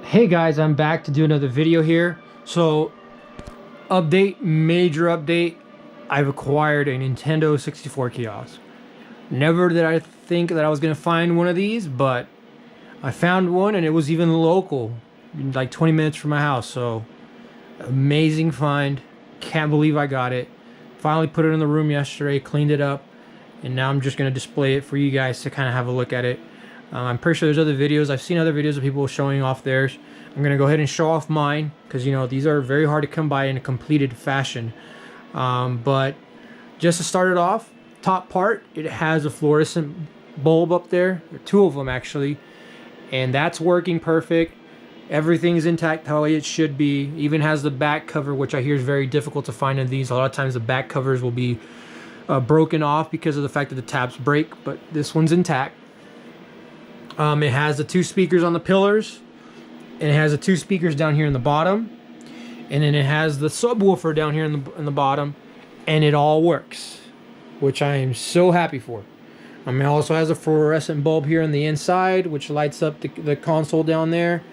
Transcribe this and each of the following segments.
Hey guys, I'm back to do another video here. So, major update. I've acquired a Nintendo 64 kiosk. Never did I think that I was gonna find one of these, but I found one and it was even local, like 20 minutes from my house. So, amazing find. Can't believe I got it. Finally put it in the room yesterday, cleaned it up, and now I'm just gonna display it for you guys to kind of have a look at it. I'm pretty sure there's other videos. I've seen other videos of people showing off theirs. I'm going to go ahead and show off mine because, you know, these are very hard to come by in a completed fashion. But just to start it off, top part, it has a fluorescent bulb up there. Two of them, actually. And that's working perfect. Everything's intact how it should be. Even has the back cover, which I hear is very difficult to find in these. A lot of times the back covers will be broken off because of the fact that the tabs break. But this one's intact. It has the two speakers on the pillars, and it has the two speakers down here in the bottom, and then it has the subwoofer down here in the bottom, and it all works, which I am so happy for. It also has a fluorescent bulb here on the inside, which lights up the console down there.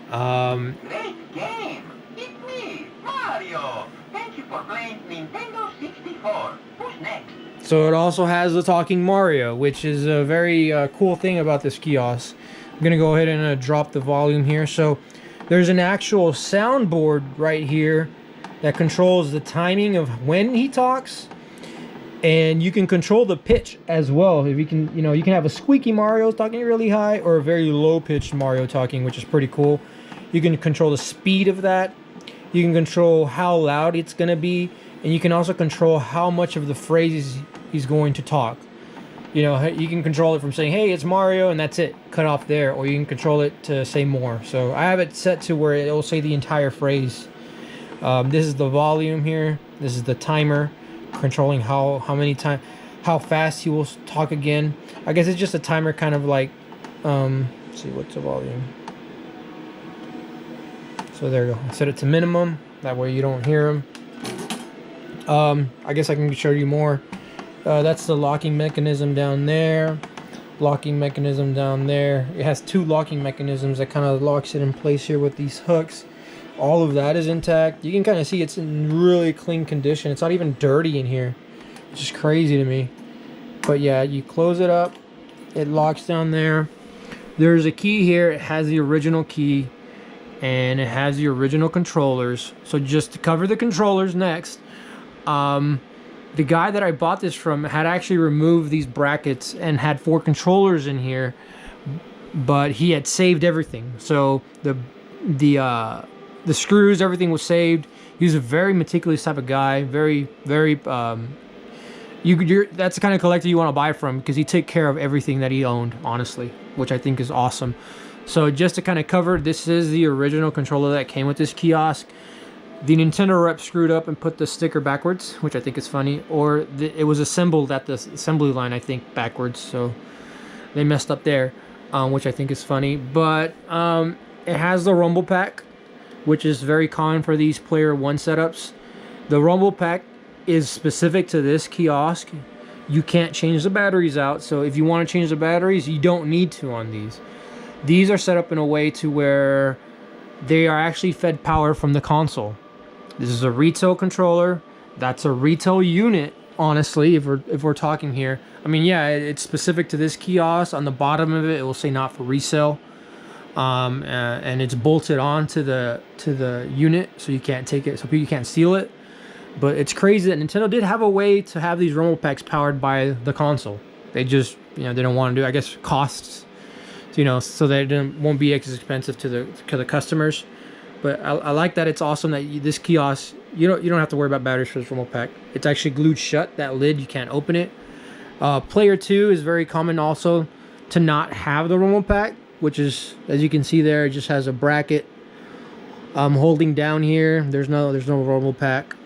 Great game! It's me, Mario! Thank you for playing Nintendo 64. Who's next? So it also has the talking Mario, which is a very cool thing about this kiosk. I'm going to go ahead and drop the volume here. So there's an actual soundboard right here that controls the timing of when he talks. And you can control the pitch as well. If you can, you can have a squeaky Mario talking really high or a very low-pitched Mario talking, which is pretty cool. You can control the speed of that. You can control how loud it's going to be. And you can also control how much of the phrases he's going to talk. You can control it from saying, hey, it's Mario, and that's it. Cut off there. Or you can control it to say more. So I have it set to where it will say the entire phrase. This is the volume here. This is the timer. Controlling how fast he will talk again. I guess it's just a timer kind of like, let's see, what's the volume? So there you go. I set it to minimum. That way you don't hear him. I guess I can show you more. That's the locking mechanism down there. Locking mechanism down there. It has two locking mechanisms that kind of locks it in place here with these hooks. All of that is intact. You can kind of see it's in really clean condition. It's not even dirty in here, which is crazy to me. But yeah, you close it up. It locks down there. There's a key here. It has the original key. And it has the original controllers. So just to cover the controllers next. The guy that I bought this from had actually removed these brackets and had 4 controllers in here, but he had saved everything. So the screws, everything was saved. He's a very meticulous type of guy. Very that's the kind of collector you want to buy from because he took care of everything that he owned, honestly, which I think is awesome. So just to kind of cover, this is the original controller that came with this kiosk. The Nintendo rep screwed up and put the sticker backwards, which I think is funny. Or it was assembled at the assembly line, I think, backwards. So they messed up there, which I think is funny. But it has the rumble pack, which is very common for these Player 1 setups. The rumble pack is specific to this kiosk. You can't change the batteries out. So if you want to change the batteries, you don't need to on these. These are set up in a way to where they are actually fed power from the console. This is a retail controller. That's a retail unit, honestly, if we're talking here. I mean, yeah, it's specific to this kiosk. On the bottom of it, it will say not for resale. And it's bolted on to the unit, so you can't take it, so you can't steal it. But it's crazy that Nintendo did have a way to have these rumble packs powered by the console. They just, they don't want to do, I guess, costs, so that it won't be as expensive to the customers. But I like that. It's awesome that this kiosk, you don't have to worry about batteries for this rumble pack. It's actually glued shut. That lid, you can't open it. Player 2 is very common also to not have the rumble pack, which is, as you can see there, it just has a bracket holding down here. There's no rumble pack,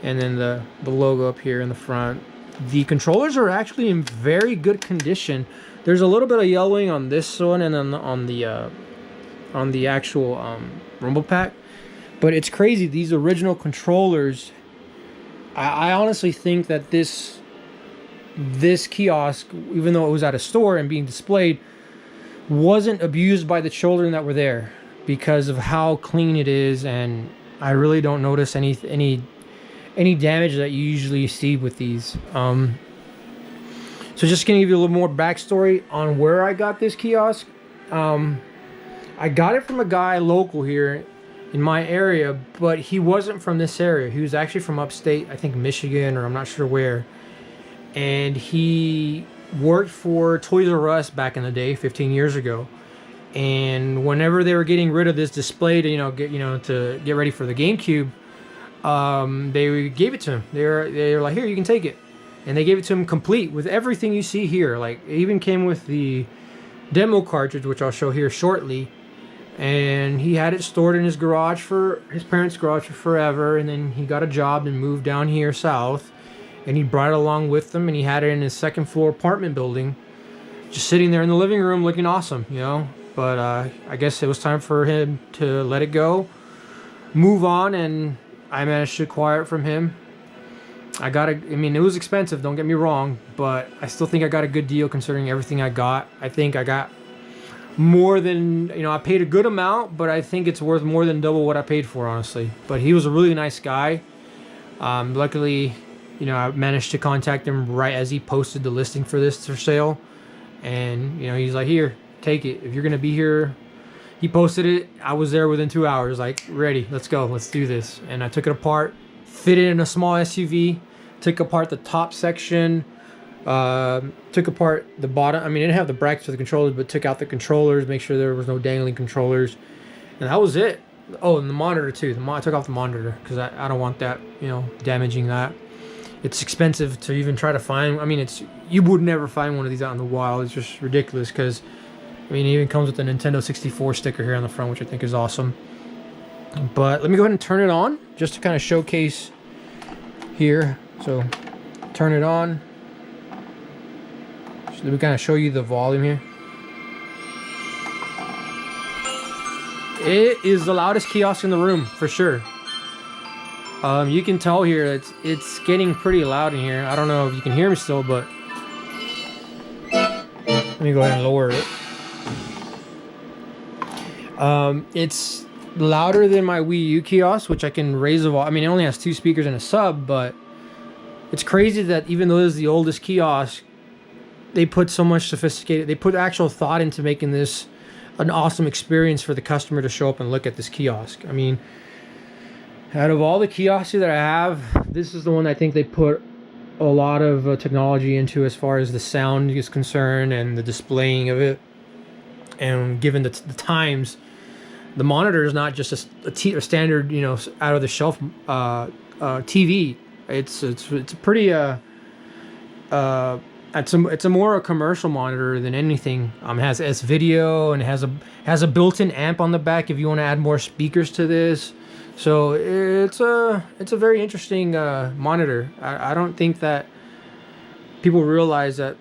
and then the logo up here in the front. The controllers are actually in very good condition. There's a little bit of yellowing on this one and then on the actual rumble pack, but it's crazy. These original controllers, I honestly think that this kiosk, even though it was at a store and being displayed, wasn't abused by the children that were there. because of how clean it is, and I really don't notice any damage that you usually see with these. So just gonna give you a little more backstory on where I got this kiosk. I got it from a guy local here in my area, but he wasn't from this area. He was actually from upstate, I think Michigan, or I'm not sure where. And he worked for Toys R Us back in the day, 15 years ago. And whenever they were getting rid of this display to to get ready for the GameCube, they gave it to him. They were like, here, you can take it. And they gave it to him complete with everything you see here. Like, it even came with the demo cartridge, which I'll show here shortly. And he had it stored in his garage, for his parents' garage, for forever. And then he got a job and moved down here south, and he brought it along with him, and he had it in his second floor apartment building, just sitting there in the living room looking awesome, you know. But I guess it was time for him to let it go, move on, and I managed to acquire it from him. I mean, it was expensive, don't get me wrong, but I still think I got a good deal considering everything I got. I think I got more than, I paid a good amount, but I think it's worth more than double what I paid for, honestly. But he was a really nice guy. Luckily, I managed to contact him right as he posted the listing for this for sale. And, he's like, here, take it. If you're going to be here, he posted it. I was there within 2 hours, like, ready, let's go, let's do this. And I took it apart, fit it in a small SUV, took apart the top section, took apart the bottom. I mean, it didn't have the brackets for the controllers, but took out the controllers, make sure there was no dangling controllers. And that was it. Oh, and the monitor too. I took off the monitor because I don't want that, damaging that. It's expensive to even try to find. I mean, you would never find one of these out in the wild. It's just ridiculous because, it even comes with a Nintendo 64 sticker here on the front, which I think is awesome. But let me go ahead and turn it on just to kind of showcase here. So, turn it on. So let me kind of show you the volume here. It is the loudest kiosk in the room for sure. You can tell here it's getting pretty loud in here. I don't know if you can hear me still, but let me go ahead and lower it. It's louder than my Wii U kiosk, which I can raise the volume. I mean, it only has 2 speakers and a sub, but it's crazy that even though this is the oldest kiosk, they put so much they put actual thought into making this an awesome experience for the customer to show up and look at this kiosk. I mean, out of all the kiosks that I have, this is the one I think they put a lot of technology into as far as the sound is concerned and the displaying of it. And given the times, the monitor is not just a standard, out of the shelf TV. It's a pretty it's a more a commercial monitor than anything. It has S-video and it has a built-in amp on the back if you want to add more speakers to this. So it's a very interesting monitor. I don't think that people realize that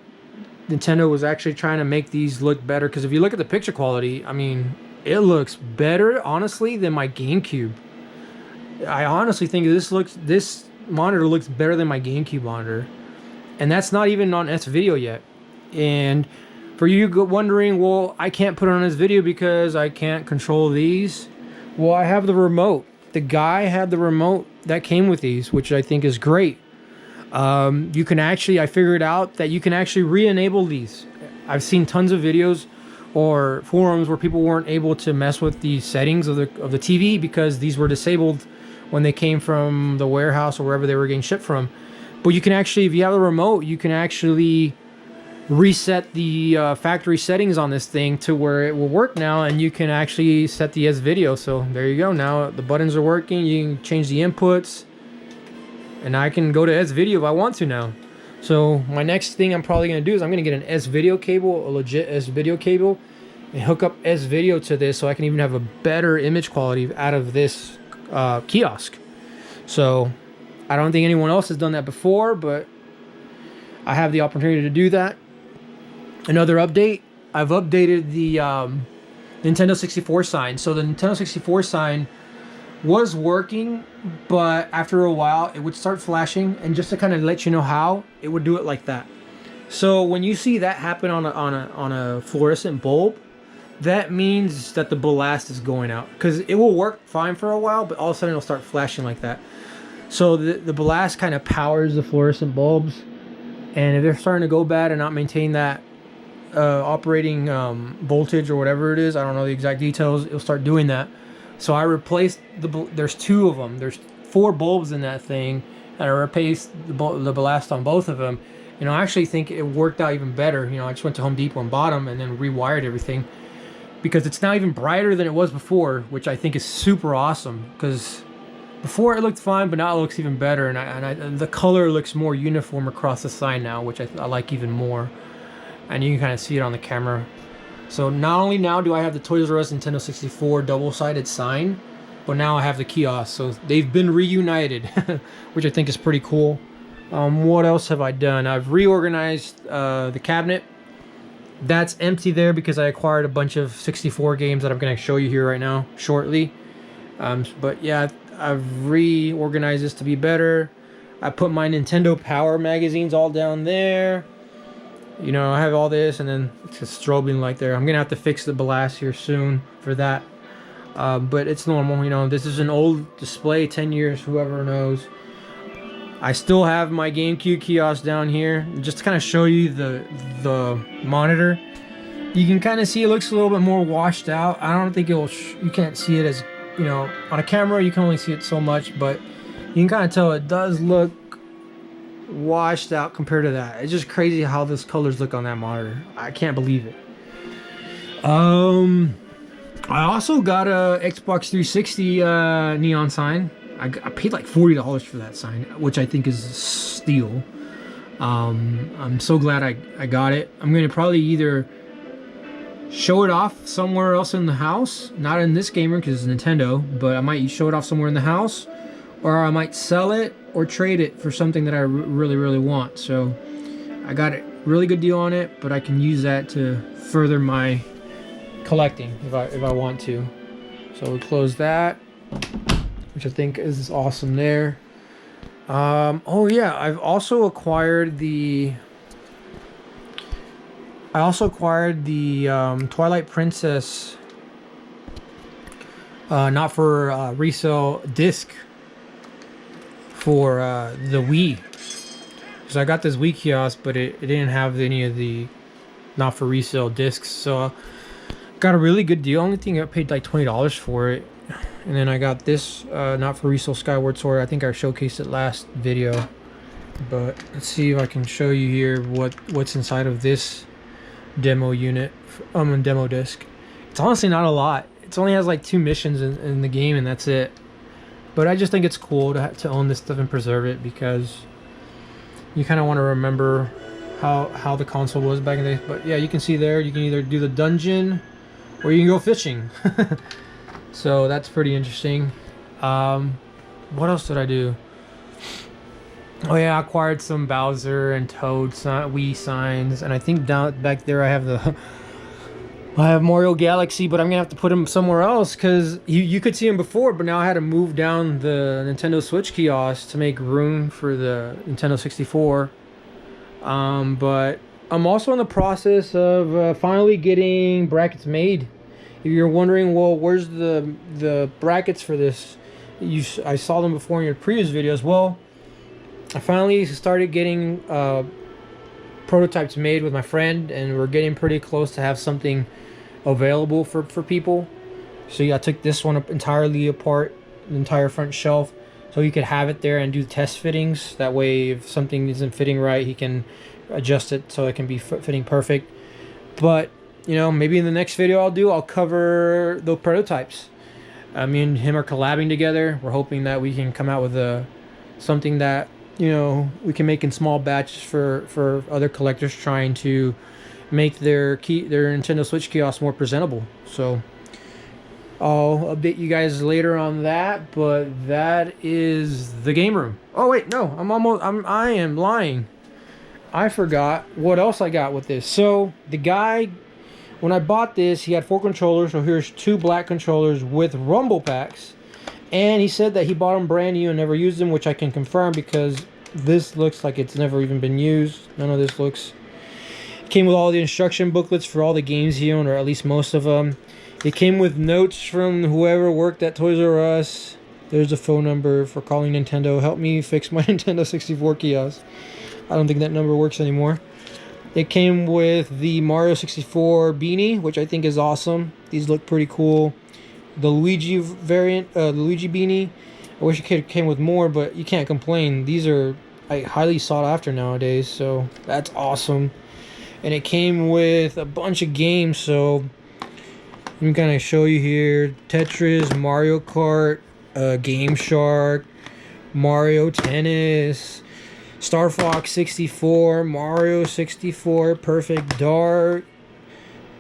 Nintendo was actually trying to make these look better, because if you look at the picture quality, I mean, it looks better, honestly, than my GameCube. I honestly think this monitor looks better than my GameCube monitor, and that's not even on S-video yet. And for you wondering, well, I can't put it on S-video because I can't control these. Well, I have the remote. The guy had the remote that came with these, which I think is great. You can actually, I figured out that you can actually re-enable these. I've seen tons of videos or forums where people weren't able to mess with the settings of the TV because these were disabled when they came from the warehouse or wherever they were getting shipped from. But you can actually, if you have a remote, you can actually reset the factory settings on this thing to where it will work now, and you can actually set the S-video. So there you go. Now the buttons are working. You can change the inputs, and I can go to S-video if I want to now. So my next thing I'm probably going to do is I'm going to get an S-video cable, a legit S-video cable, and hook up S-video to this so I can even have a better image quality out of this kiosk. So I don't think anyone else has done that before, but I have the opportunity to do that. Another update, I've updated the Nintendo 64 sign. So the Nintendo 64 sign was working, but after a while it would start flashing, and just to kind of let you know how, it would do it like that. So when you see that happen on a fluorescent bulb, that means that the blast is going out, because it will work fine for a while, but all of a sudden it'll start flashing like that. So the blast kind of powers the fluorescent bulbs, and if they're starting to go bad and not maintain that operating voltage or whatever it is, I don't know the exact details, it'll start doing that. So I replaced there's 2 of them. There's 4 bulbs in that thing, and I replaced the blast on both of them. You know, I actually think it worked out even better. You know, I just went to Home Depot and bought them and then rewired everything, because it's now even brighter than it was before, which I think is super awesome. Because before it looked fine, but now it looks even better, and the color looks more uniform across the sign now, which I like even more. And you can kind of see it on the camera. So not only now do I have the Toys R Us Nintendo 64 double-sided sign, but now I have the kiosk. So they've been reunited, which I think is pretty cool. What else have I done? I've reorganized the cabinet. That's empty there because I acquired a bunch of 64 games that I'm going to show you here right now shortly. But yeah, I've reorganized this to be better. I put my Nintendo Power magazines all down there. You know, I have all this, and then it's just strobing like there. I'm gonna have to fix the blast here soon for that. But it's normal, you know. This is an old display, 10 years, whoever knows. I still have my GameCube kiosk down here, just to kind of show you the monitor. You can kind of see it looks a little bit more washed out. I don't think you can't see it as, you know, on a camera you can only see it so much, but you can kind of tell it does look washed out compared to that. It's just crazy how those colors look on that monitor. I can't believe it. I also got a Xbox 360 neon sign. I paid like $40 for that sign, which I think is a steal. I'm so glad I got it. I'm gonna probably either show it off somewhere else in the house, not in this game room because it's Nintendo, but I might show it off somewhere in the house, or I might sell it or trade it for something that I really want. So I got a really good deal on it, but I can use that to further my collecting if I want to. So we'll close that, which I think is awesome there. Oh yeah, I've also acquired the Twilight Princess not for resale disc for the Wii. So I got this Wii kiosk, but it didn't have any of the not for resale discs. So got a really good deal. Only thing I paid like $20 for it. And then I got this not for resale Skyward Sword. I think I showcased it last video. But let's see if I can show you here what's inside of this demo unit, demo disc. It's honestly not a lot. It only has like 2 missions in the game, and that's it. But I just think it's cool to own this stuff and preserve it, because you kind of want to remember how the console was back in the day. But yeah, you can see there, you can either do the dungeon or you can go fishing. So that's pretty interesting. What else did I do? Oh yeah, I acquired some Bowser and Toad Wii signs, and I think down back there I have Mario Galaxy, but I'm gonna have to put them somewhere else because you could see them before, but now I had to move down the Nintendo Switch kiosk to make room for the Nintendo 64. But I'm also in the process of finally getting brackets made. If you're wondering, well, where's the brackets for this? I saw them before in your previous videos. Well, I finally started getting prototypes made with my friend, and we're getting pretty close to have something available for people. So yeah, I took this one up entirely apart, the entire front shelf, so he could have it there and do test fittings. That way, if something isn't fitting right, he can adjust it so it can be fitting perfect. But you know, maybe in the next video I'll cover the prototypes. Me and him are collabing together. We're hoping that we can come out with something that, you know, we can make in small batches for other collectors trying to make their Nintendo Switch kiosk more presentable. So I'll update you guys later on that, but that is the game room. Oh wait, no, I am lying. I forgot what else I got with this. So the guy, when I bought this, he had 4 controllers. So here's 2 black controllers with rumble packs. And he said that he bought them brand new and never used them, which I can confirm because this looks like it's never even been used. None of this looks. Came with all the instruction booklets for all the games he owned, or at least most of them. It came with notes from whoever worked at Toys R Us. There's a phone number for calling Nintendo. Help me fix my Nintendo 64 kiosk. I don't think that number works anymore. It came with the Mario 64 beanie, which I think is awesome. These look pretty cool. The Luigi variant, the Luigi beanie. I wish it came with more, but you can't complain. These are like highly sought after nowadays, so that's awesome. And it came with a bunch of games, so let me kind of show you here. Tetris, Mario Kart, Game Shark, Mario Tennis, Star Fox 64, Mario 64, Perfect Dark,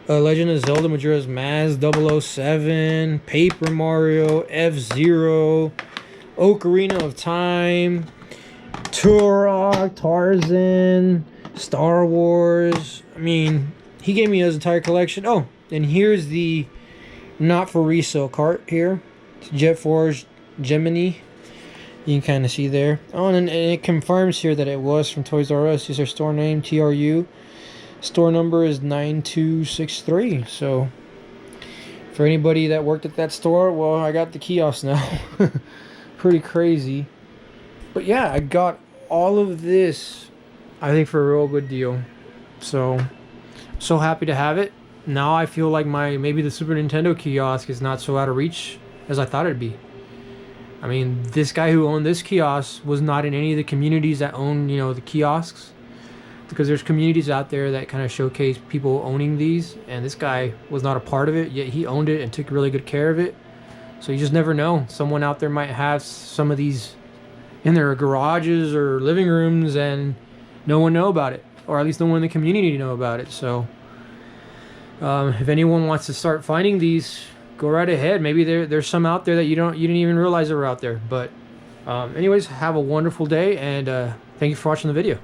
Legend of Zelda Majora's Mask 007, Paper Mario, F-Zero, Ocarina of Time, Turok, Tarzan, Star Wars. I mean, he gave me his entire collection. Oh, and here's the not for resale cart here. It's Jet Force Gemini. You can kind of see there. Oh, and it confirms here that it was from Toys R Us. Here's their store name, TRU. Store number is 9263. So, for anybody that worked at that store, well, I got the kiosk now. Pretty crazy. But yeah, I got all of this, I think, for a real good deal. So happy to have it. Now I feel like maybe the Super Nintendo kiosk is not so out of reach as I thought it'd be. I mean, this guy who owned this kiosk was not in any of the communities that own, the kiosks. Because there's communities out there that kind of showcase people owning these, and this guy was not a part of it, yet he owned it and took really good care of it. So you just never know. Someone out there might have some of these in their garages or living rooms and no one know about it, or at least no one in the community know about it. So if anyone wants to start finding these, go right ahead. Maybe there's some out there that you didn't even realize they were out there. But anyways, have a wonderful day, and thank you for watching the video.